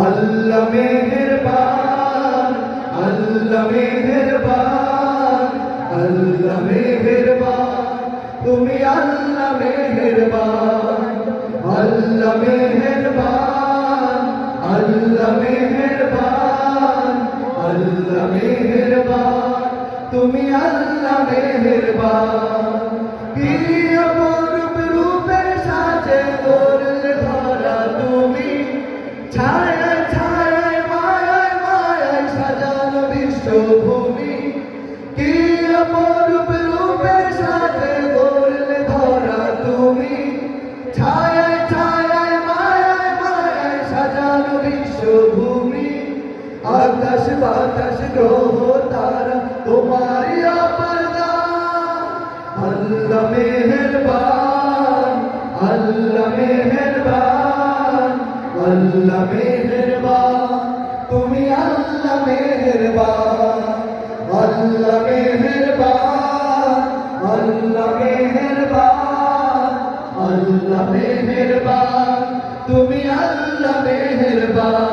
আল্লাহ মেহেরবান, আল্লাহ মেহেরবান, আল্লাহ মেহেরবান, তুমি আল্লাহ মেহেরবান, আল্লাহ মেহেরবান, আল্লাহ মেহেরবান, আল্লাহ মেহেরবান, তুমি আল্লাহ মেহেরবান। কি অপরূপ রূপের সাজে করলে ধরা তুমি, ছায়ায় ছায়ায় মায়ায় মায়ায় সাজানো বিশ্বভূমি। কি অপরূপ রূপের সাজে করলে ধরা তুমি, ছায়ায় ছায়ায় মায়ায় মায়ায় সাজানো বিশ্বভূমি। আকাশ বাতাস গ্রহ তারা তোমারই অপার দান। আল্লাহ মেহেরবান, আল্লাহ মেহেরবান, আল্লাহ মেহেরবান, তুমি আল্লাহ মেহেরবান, আল্লাহ মেহেরবান, আল্লাহ মেহেরবান, আল্লাহ মেহেরবান, তুমি আল্লাহ মেহেরবান।